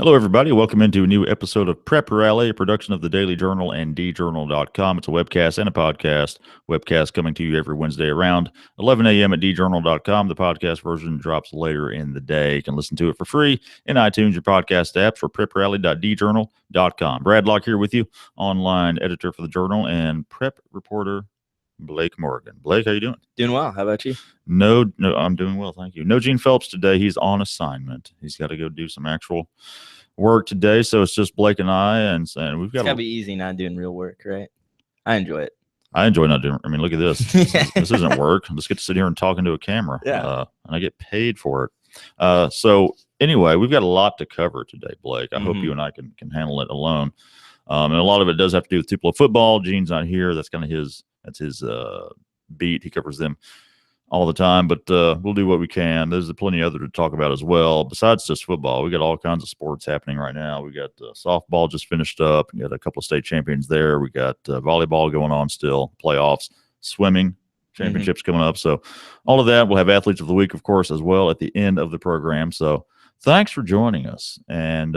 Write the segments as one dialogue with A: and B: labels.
A: Hello, everybody. Welcome into a new episode of Prep Rally, a production of the Daily Journal and djournal.com. It's a webcast and a podcast. Webcast coming to you every Wednesday around 11 a.m. at djournal.com. The podcast version drops later in the day. You can listen to it for free in iTunes, your podcast apps, or preprally.djournal.com. Brad Locke here with you, online editor for the Journal and prep reporter Blake Morgan. Blake, how you doing?
B: Doing well. How about you?
A: No, I'm doing well, thank you. No Gene Phelps today. He's on assignment. He's got to go do some actual work today, so it's just Blake and I, and we've got.
B: It's gotta be easy not doing real work, right? I enjoy it.
A: I enjoy not doing. I mean, look at this. This isn't work. I just get to sit here and talk into a camera.
B: Yeah.
A: And I get paid for it. So anyway, we've got a lot to cover today, Blake. I hope you and I can handle it alone. And a lot of it does have to do with Tupelo football. Gene's not here. That's kind of his beat. He covers them all the time, but we'll do what we can. There's plenty other to talk about as well. Besides just football, we got all kinds of sports happening right now. We got softball just finished up. We got a couple of state champions there. We got volleyball going on still, playoffs, swimming championships coming up. So all of that. We'll have athletes of the week, of course, as well at the end of the program. So thanks for joining us. And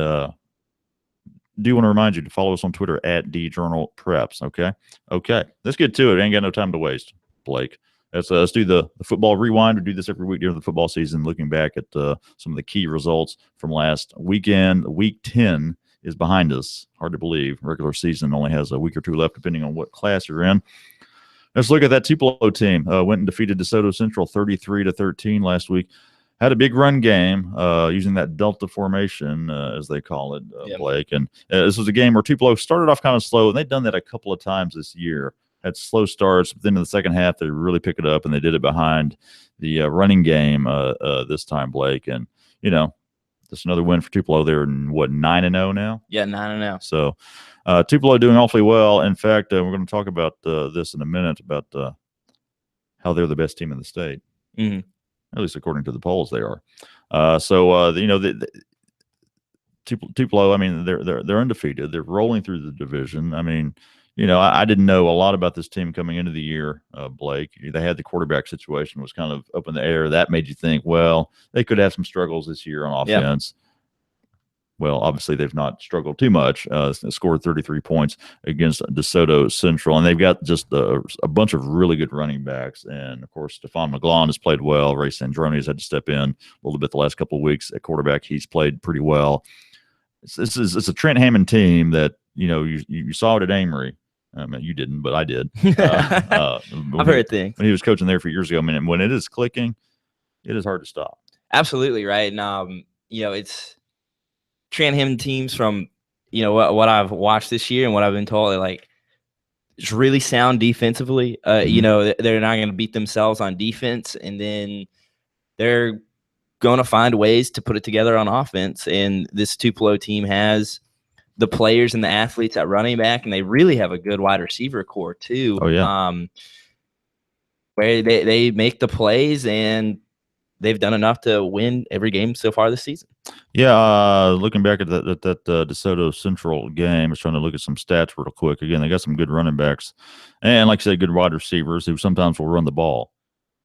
A: do want to remind you to follow us on Twitter at djournalpreps. Okay. Let's get to it. Ain't got no time to waste, Blake. Let's do the football rewind. We do this every week during the football season, looking back at some of the key results from last weekend. Week 10 is behind us. Hard to believe. Regular season only has a week or two left, depending on what class you're in. Let's look at that Tupelo team. Went and defeated DeSoto Central 33-13 last week. Had a big run game using that Delta formation, as they call it, Blake. And this was a game where Tupelo started off kind of slow, and they've done that a couple of times this year. Had slow starts, but then in the second half, they really pick it up, and they did it behind the running game this time, Blake. And, just another win for Tupelo. They're, 9-0 now?
B: Yeah, 9-0.
A: So Tupelo doing awfully well. In fact, we're going to talk about this in a minute, about how they're the best team in the state. At least according to the polls, they are. Tupelo, I mean, they're undefeated. They're rolling through the division. I mean, I didn't know a lot about this team coming into the year, Blake. They had the quarterback situation was kind of up in the air. That made you think, well, they could have some struggles this year on offense. Well, obviously, they've not struggled too much. Scored 33 points against DeSoto Central, and they've got just a bunch of really good running backs. And, of course, Stephon McGlon has played well. Ray Sandrone has had to step in a little bit the last couple of weeks at quarterback. He's played pretty well. It's a Trent Hammond team that, you saw it at Amory. I mean, you didn't, but I did.
B: I've heard things.
A: When he was coaching there a few years ago, I mean, when it is clicking, it is hard to stop.
B: Absolutely, right. And, it's Trent Hammond teams from, what I've watched this year and what I've been told, it's really sound defensively. They're not going to beat themselves on defense, and then they're going to find ways to put it together on offense. And this Tupelo team has the players and the athletes at running back, and they really have a good wide receiver core too.
A: Oh, yeah.
B: Where they make the plays, and they've done enough to win every game so far this season.
A: Yeah, looking back at that DeSoto Central game, I was trying to look at some stats real quick. Again, they got some good running backs, and like I said, good wide receivers who sometimes will run the ball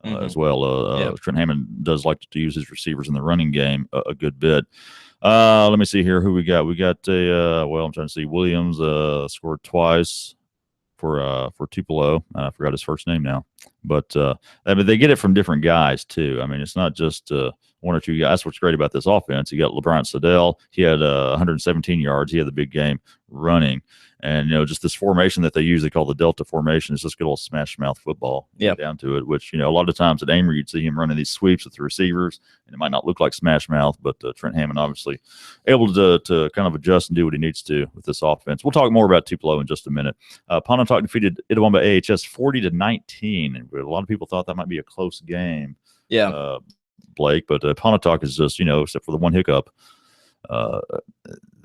A: as well. Trent Hammond does like to use his receivers in the running game a good bit. Let me see here who we got. We got I'm trying to see. Williams scored twice for Tupelo. I forgot his first name now, but they get it from different guys too. I mean, it's not just one or two guys. That's what's great about this offense. You got LeBron Sedell. He had 117 yards. He had the big game running. And, just this formation that they use, they call the Delta formation, is just good old smash mouth football. Down to it, which, a lot of times at Amory, you'd see him running these sweeps with the receivers, and it might not look like smash mouth, but Trent Hammond obviously able to kind of adjust and do what he needs to with this offense. We'll talk more about Tupelo in just a minute. Pontotoc defeated Itawamba AHS 40-19, and a lot of people thought that might be a close game. Blake, but Pontotoc is just, except for the one hiccup,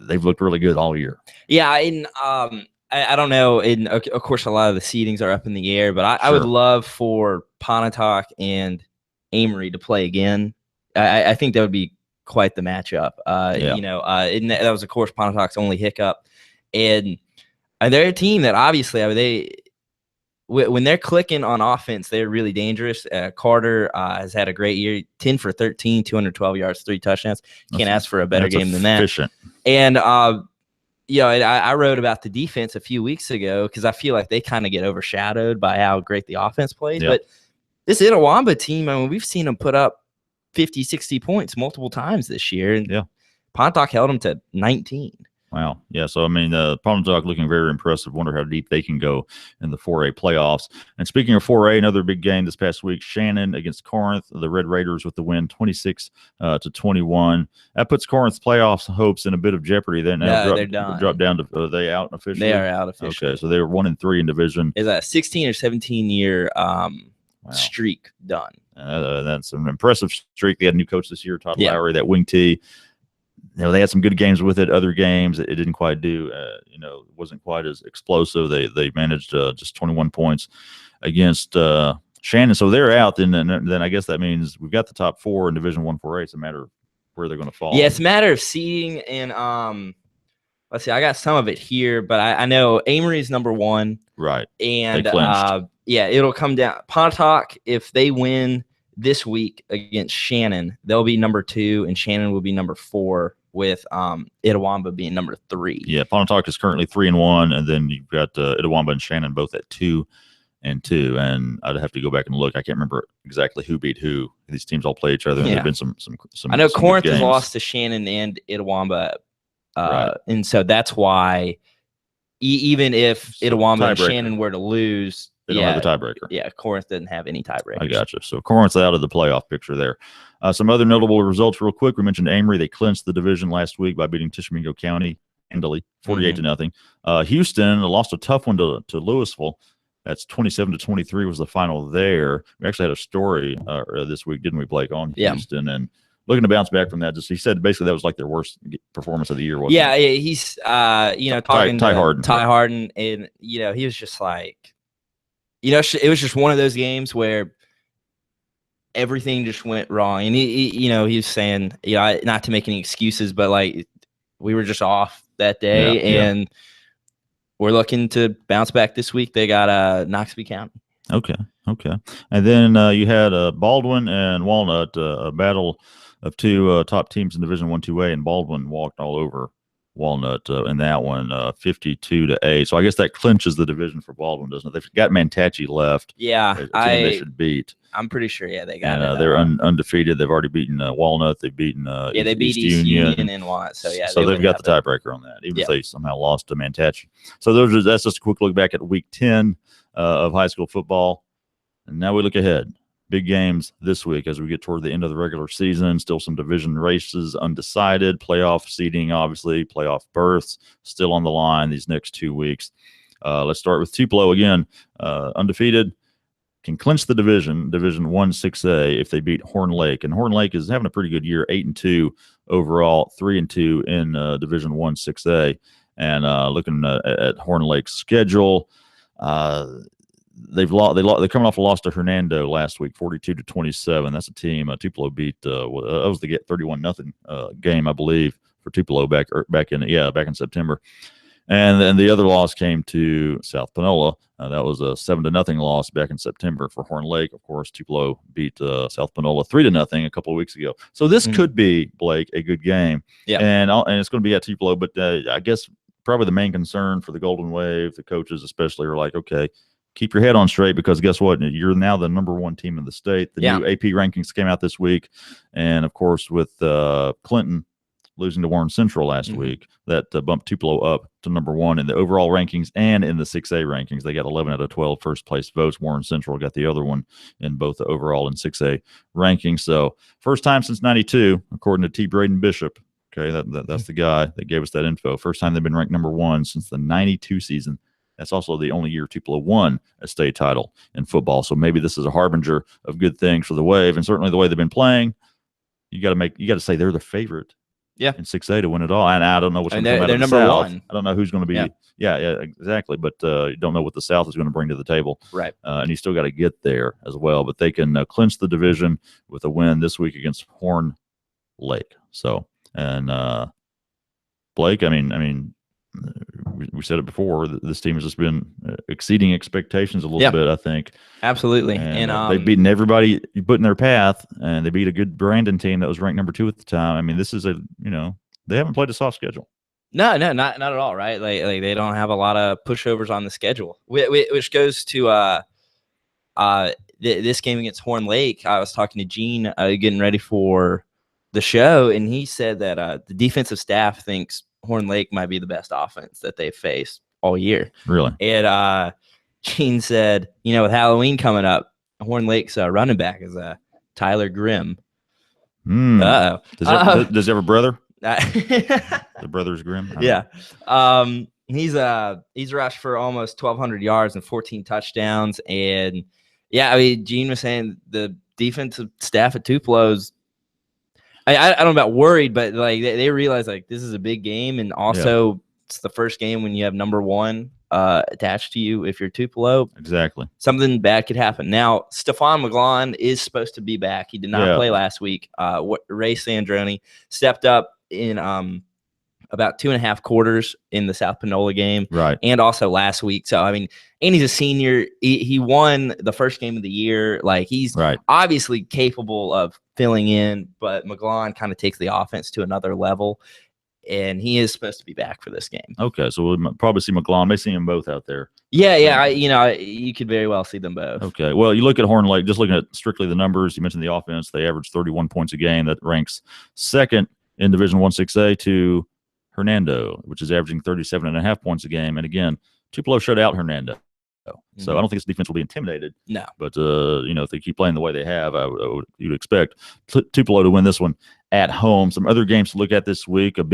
A: they've looked really good all year.
B: Yeah, and I don't know. And of course, a lot of the seedings are up in the air, but I would love for Pontotoc and Amory to play again. I think that would be quite the matchup. And that was, of course, Pontotoc's only hiccup. And they're a team that obviously, when they're clicking on offense, they're really dangerous. Carter has had a great year, 10 for 13, 212 yards, 3 touchdowns. Can't ask for a better game than that.
A: Efficient.
B: And I wrote about the defense a few weeks ago because I feel like they kind of get overshadowed by how great the offense plays.
A: Yep.
B: But this Itawamba team, I mean, we've seen them put up 50, 60 points multiple times this year. And Pontotoc held them to 19.
A: Wow. Yeah. So, I mean, Pontotoc looking very impressive. Wonder how deep they can go in the 4A playoffs. And speaking of 4A, another big game this past week, Shannon against Corinth, the Red Raiders with the win 26-21. That puts Corinth's playoffs hopes in a bit of jeopardy. They're done. Drop down to, are they out officially?
B: They are out officially.
A: Okay. So they were 1-3 in division.
B: Is a 16 or 17 year streak done.
A: That's an impressive streak. They had a new coach this year, Todd Lowry, that wing tee. They had some good games with it. Other games, it didn't quite do. It wasn't quite as explosive. They managed just 21 points against Shannon. So they're out. Then I guess that means we've got the top 4 in Division 1 4A. It's a matter of where they're going to fall.
B: Yeah, it's a matter of seeding. And let's see, I got some of it here, but I know Amory's number 1.
A: Right.
B: And it'll come down. Pontotoc, if they win this week against Shannon, they'll be number 2, and Shannon will be number 4, with Itawamba being number 3.
A: Yeah, Pontotoc is currently 3-1, and then you've got Itawamba and Shannon both at 2-2. And I'd have to go back and look. I can't remember exactly who beat who. These teams all play each other. And there've been some.
B: I know Corinth has lost to Shannon and Itawamba, and so that's why even if Itawamba and Shannon were to lose,
A: they don't have the tiebreaker.
B: Yeah, Corinth doesn't have any tiebreakers.
A: I gotcha. So Corinth's out of the playoff picture there. Some other notable results real quick. We mentioned Amory. They clinched the division last week by beating Tishomingo County handily, 48-0. Houston lost a tough one to Louisville. That's 27-23 was the final there. We actually had a story this week, didn't we, Blake, on Houston? And looking to bounce back from that, he said basically that was like their worst performance of the year. Wasn't it?
B: He's talking
A: Ty
B: Harden, and he was just like, it was just one of those games where everything just went wrong. And he was saying, not to make any excuses, but like we were just off that day, and we're looking to bounce back this week. They got Knoxville County. Okay.
A: And then you had Baldwin and Walnut, a battle of 2 top teams in Division 1 2A, and Baldwin walked all over Walnut in that one, 52-8. So I guess that clinches the division for Baldwin, doesn't it? They've got Mantachi left.
B: Yeah,
A: they should beat.
B: I'm pretty sure. Yeah, they got it.
A: They're undefeated. They've already beaten Walnut. They've beaten
B: they beat East Union and Walnut. So
A: they've got the tiebreaker on that, even if they somehow lost to Mantachi. So that's just a quick look back at week 10 of high school football, and now we look ahead. Big games this week as we get toward the end of the regular season. Still some division races undecided. Playoff seeding, obviously. Playoff berths still on the line these next 2 weeks. Let's start with Tupelo again. Undefeated. Can clinch the Division 1 6A if they beat Horn Lake. And Horn Lake is having a pretty good year, 8-2 overall, 3-2 in Division 1 6A. And looking at Horn Lake's schedule, they're coming off a loss to Hernando last week, 42-27. That's a team Tupelo beat. That was the 31-0 game, I believe, for Tupelo back in September. And then the other loss came to South Panola. That was a 7-0 loss back in September for Horn Lake. Of course, Tupelo beat South Panola 3-0 a couple of weeks ago. So this could be, Blake, a good game. Yeah, and it's going to be at Tupelo. But I guess probably the main concern for the Golden Wave, the coaches especially, are like, okay, keep your head on straight, because guess what? You're now the number 1 team in the state. The new AP rankings came out this week. And, of course, with Clinton losing to Warren Central last week, that bumped Tupelo up to number 1 in the overall rankings and in the 6A rankings. They got 11 out of 12 first-place votes. Warren Central got the other one in both the overall and 6A rankings. So first time since 92, according to T. Braden Bishop. Okay, that's the guy that gave us that info. First time they've been ranked number 1 since the 92 season. That's also the only year Tupelo won a state title in football. So maybe this is a harbinger of good things for the Wave, and certainly the way they've been playing. You got to say they're the favorite. Yeah, in 6A to win it all. And I don't know what's going to come out of the South. 1. I don't know who's going to be. Yeah, exactly. But you don't know what the South is going to bring to the table. Right. And you still got to get there as well. But they can clinch the division with a win this week against Horn Lake. So, and Blake, I mean, we said it before. This team has just been exceeding expectations a little bit, I think.
B: Absolutely.
A: And they've beaten everybody you put in their path, and they beat a good Brandon team that was ranked number 2 at the time. I mean, this is they haven't played a soft schedule.
B: No, not at all, right? Like they don't have a lot of pushovers on the schedule, which goes to this game against Horn Lake. I was talking to Gene getting ready for the show, and he said that the defensive staff thinks Horn Lake might be the best offense that they've faced all year.
A: Really?
B: And Gene said, with Halloween coming up, Horn Lake's running back is Tyler Grimm.
A: Uh-oh. Does he have a brother? The brothers Grimm?
B: Yeah. He's rushed for almost 1,200 yards and 14 touchdowns. And, I mean, Gene was saying the defensive staff at Tupelo's, I don't know about worried, but like they realize like this is a big game, and also it's the first game when you have number 1 attached to you. If you're Tupelo,
A: exactly, something
B: bad could happen. Now, Stephon McGlon is supposed to be back. He did not play last week. Ray Sandroni stepped up in about 2.5 quarters in the South Panola game,
A: right,
B: and also last week. So I mean, and he's a senior. He won the first game of the year. Like he's obviously capable of filling in, but McGlon kind of takes the offense to another level, and he is supposed to be back for this game.
A: Okay, so we'll probably see McGlon. May see them both out there.
B: Yeah, you could very well see them both.
A: Okay, well, you look at Horn Lake, just looking at strictly the numbers. You mentioned the offense; they average 31 points a game. That ranks second in Division 1-6A to Hernando, which is averaging 37.5 points a game. And again, Tupelo shut out Hernando. So I don't think this defense will be intimidated.
B: No.
A: But, if they keep playing the way they have, you'd expect Tupelo to win this one at home. Some other games to look at this week. All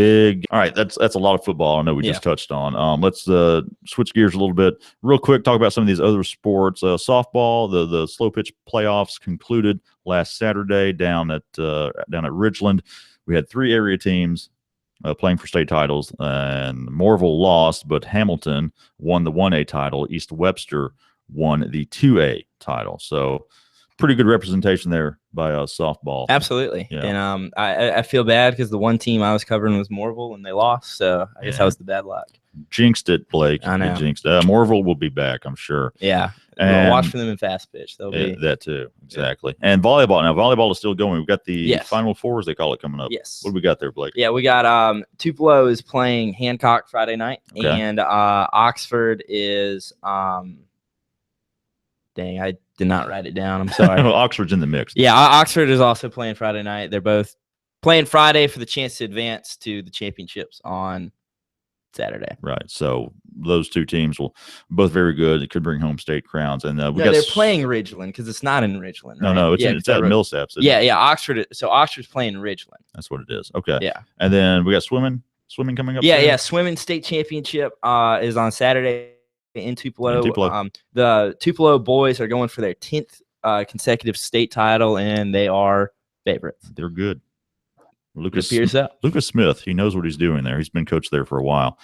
A: right, that's a lot of football I know we just touched on. Let's switch gears a little bit. Real quick, talk about some of these other sports. Softball, the slow pitch playoffs concluded last Saturday down at Ridgeland. We had 3 area teams playing for state titles, and Moorville lost, but Hamilton won the 1A title. East Webster won the 2A title. So pretty good representation there by softball.
B: Absolutely. Yeah. And I feel bad because the one team I was covering was Moorville, and they lost. So I guess that was the bad luck.
A: Jinxed it, Blake.
B: I know.
A: Jinxed it. Moorville will be back, I'm sure.
B: Yeah. And watch for them in fast pitch. They'll be
A: that too. Exactly. Yeah. And volleyball. Now, volleyball is still going. We've got the Final Four, as they call it, coming up.
B: Yes.
A: What do we got there, Blake?
B: Yeah, we got Tupelo is playing Hancock Friday night. Okay. And Oxford is dang, I did not write it down. I'm sorry.
A: Oxford's in the mix.
B: Yeah, Oxford is also playing Friday night. They're both playing Friday for the chance to advance to the championships on Saturday.
A: Right. So those two teams will both very good. It could bring home state crowns. And
B: they're playing Ridgeland because it's not in Ridgeland. Right?
A: No, it's at Millsaps.
B: Yeah. Oxford. So Oxford's playing Ridgeland.
A: That's what it is. Okay.
B: Yeah.
A: And then we got swimming coming up.
B: Yeah. Swimming state championship is on Saturday in Tupelo. The Tupelo boys are going for their 10th consecutive state title, and they are favorites.
A: They're good. Lucas Smith, he knows what he's doing there. He's been coach there for a while.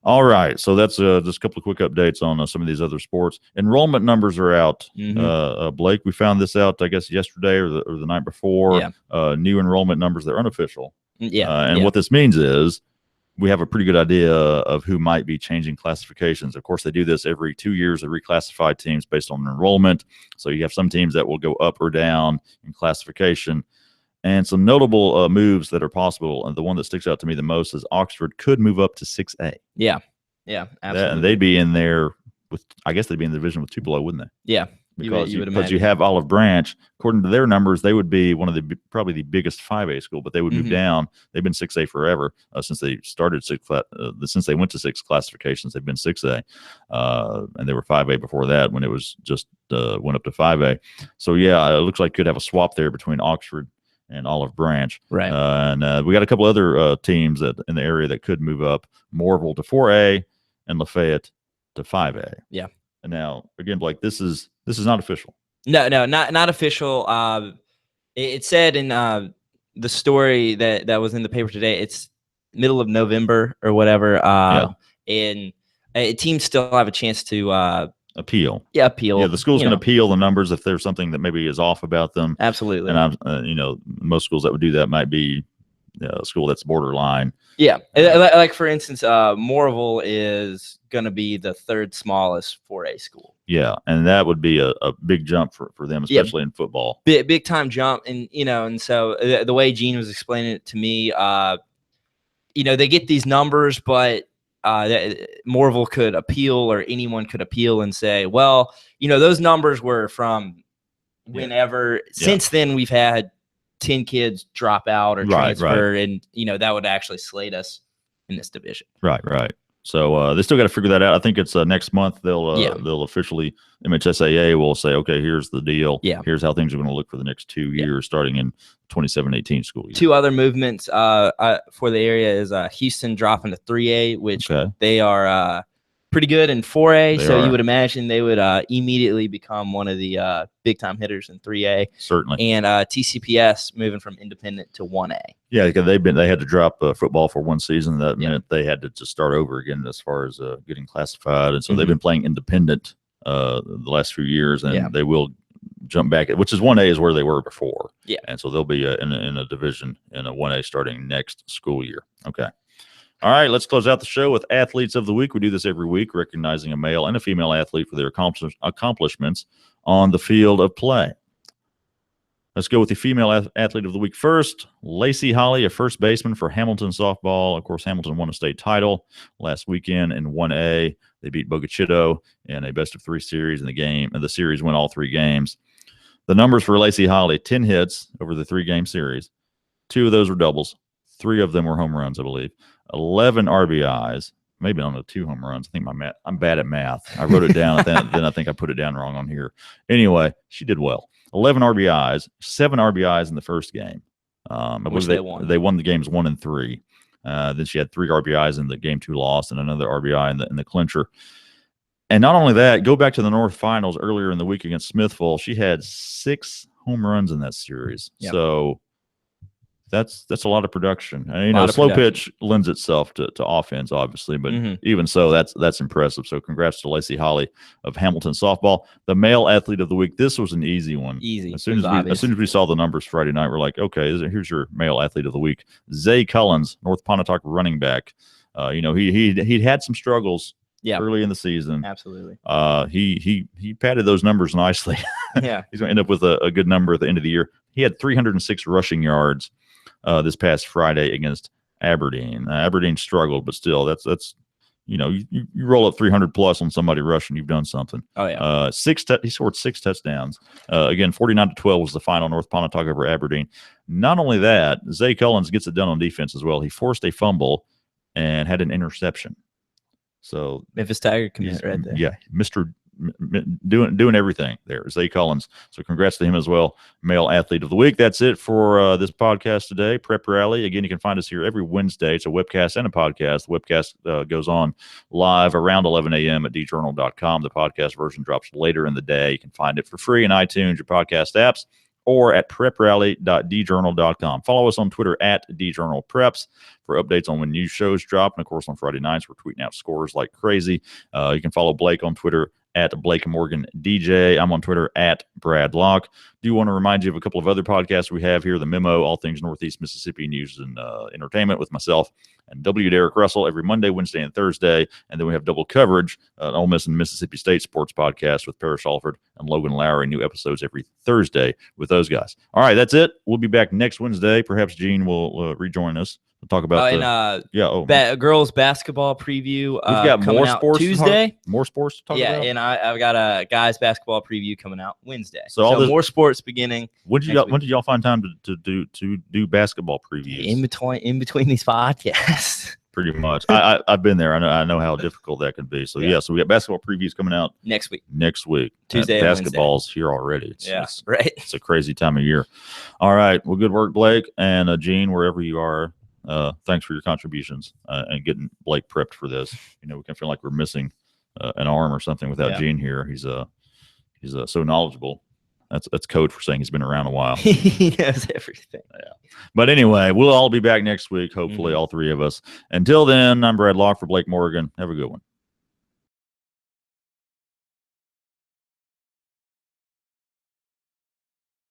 A: All right, so that's just a couple of quick updates on some of these other sports. Enrollment numbers are out. Blake, we found this out, I guess, yesterday or the night before.
B: Yeah.
A: New enrollment numbers, they're unofficial.
B: Yeah.
A: What this means is we have a pretty good idea of who might be changing classifications. Of course, they do this every 2 years. They reclassify teams based on enrollment. So you have some teams that will go up or down in classification. And some notable moves that are possible, and the one that sticks out to me the most is Oxford could move up to 6A.
B: Yeah, absolutely.
A: And they'd be in there with, I guess they'd be in the division with Tupelo, wouldn't they?
B: Yeah,
A: because you have Olive Branch. According to their numbers, they would be probably the biggest 5A school, but they would move down. They've been 6A forever since they started since they went to 6 classifications. They've been 6A, and they were 5A before that when it was just went up to 5A. So yeah, it looks like could have a swap there between Oxford and Olive Branch.
B: Right.
A: And we got a couple other teams that in the area that could move up. Moorville to 4A and Lafayette to 5A.
B: Yeah.
A: And now, again, Blake, this is not official.
B: No, not official. It said in the story that was in the paper today, it's middle of November or whatever. And teams still have a chance to
A: appeal.
B: Yeah, appeal.
A: Yeah, the schools can appeal the numbers if there's something that maybe is off about them.
B: Absolutely.
A: And most schools that would do that might be school that's borderline.
B: Yeah, like for instance, Morville is going to be the third smallest 4A school.
A: Yeah, and that would be a big jump for them, especially in football.
B: Big time jump, and and so the way Gene was explaining it to me, they get these numbers, but Morville could appeal, or anyone could appeal and say, well, those numbers were from whenever. Since then, we've had 10 kids drop out or transfer, and that would actually slate us in this division. Right.
A: So they still got to figure that out. I think it's next month they'll officially, MHSAA will say, okay, here's the deal.
B: Yeah.
A: Here's how things are going to look for the next 2 years, starting in 27-18 school year.
B: Two other movements for the area is Houston dropping to 3A, which they are pretty good in 4A. You would imagine they would immediately become one of the big time hitters in 3A.
A: Certainly.
B: And TCPS moving from independent to 1A.
A: Yeah, because they had to drop football for one season. That meant they had to just start over again as far as getting classified. And so they've been playing independent the last few years, and they will jump back, which is 1A is where they were before.
B: Yeah.
A: And so they'll be in a division in a 1A starting next school year. Okay. All right, let's close out the show with Athletes of the Week. We do this every week, recognizing a male and a female athlete for their accomplishments on the field of play. Let's go with the female athlete of the week first. Lacey Holly, a first baseman for Hamilton softball. Of course, Hamilton won a state title last weekend in 1A. They beat Bogachito in a best-of-3 series in the game, and the series went all 3 games. The numbers for Lacey Holly: 10 hits over the 3-game series. 2 of those were doubles. 3 of them were home runs, I believe. 11 RBIs. Maybe I don't know, 2 home runs. I think I'm bad at math. I wrote it down, then I think I put it down wrong on here. Anyway, she did well. 11 RBIs, 7 RBIs in the first game. I believe they won the games 1 and 3. Then she had 3 RBIs in the game 2 loss, and another RBI in the clincher. And not only that, go back to the North Finals earlier in the week against Smithville. She had 6 home runs in that series. Yep. So that's a lot of production. And, slow pitch lends itself to offense, obviously, but even so, that's impressive. So congrats to Lacey Holly of Hamilton softball. The male athlete of the week. This was an easy one.
B: Easy.
A: As soon as we saw the numbers Friday night, we're like, okay, here's your male athlete of the week. Zay Cullens, North Pontotoc running back. He'd had some struggles early in the season.
B: Absolutely.
A: He padded those numbers nicely.
B: Yeah.
A: He's going to end up with a good number at the end of the year. He had 306 rushing yards this past Friday against Aberdeen. Aberdeen struggled, but still, that's you roll up 300 plus on somebody rushing, you've done something.
B: Oh yeah.
A: He scored 6 touchdowns. Again, 49-12 was the final. North Pontotoc over Aberdeen. Not only that, Zay Cullens gets it done on defense as well. He forced a fumble and had an interception. So
B: Memphis Tiger commit right there.
A: Yeah, Mr. Doing everything there, Zay Cullens. So congrats to him as well, male athlete of the week. That's it for this podcast today. Prep Rally. Again, you can find us here every Wednesday. It's a webcast and a podcast. The webcast goes on live around 11 a.m. at djournal.com. The podcast version drops later in the day. You can find it for free in iTunes, your podcast apps, or at preprally.djournal.com. Follow us on Twitter at djournalpreps for updates on when new shows drop. And, of course, on Friday nights, we're tweeting out scores like crazy. You can follow Blake on Twitter at Blake Morgan DJ. I'm on Twitter at Brad Locke. Do want to remind you of a couple of other podcasts we have here. The Memo, all things Northeast Mississippi news and entertainment with myself and W. Derek Russell every Monday, Wednesday, and Thursday. And then we have Double Coverage, Ole Miss and Mississippi State sports podcast with Parrish Alford and Logan Lowry. New episodes every Thursday with those guys. All right, that's it. We'll be back next Wednesday. Perhaps Gene will rejoin us. We'll talk about
B: girls basketball preview.
A: We've got more sports
B: Tuesday.
A: More sports to talk about.
B: Yeah, and I've got a guys basketball preview coming out Wednesday.
A: So
B: more sports beginning.
A: When did y'all find time to do basketball previews?
B: In between these podcasts.
A: Pretty much. I've been there. I know how difficult that can be. So so we got basketball previews coming out
B: next week.
A: Tuesday. Basketball's here already.
B: Right.
A: It's a crazy time of year. All right. Well, good work, Blake and Gene, wherever you are. Thanks for your contributions and getting Blake prepped for this. We can feel like we're missing an arm or something without Gene here. He's so knowledgeable. That's code for saying he's been around a while.
B: He knows everything.
A: Yeah. But anyway, we'll all be back next week. Hopefully, all 3 of us. Until then, I'm Brad Locke for Blake Morgan. Have a good one.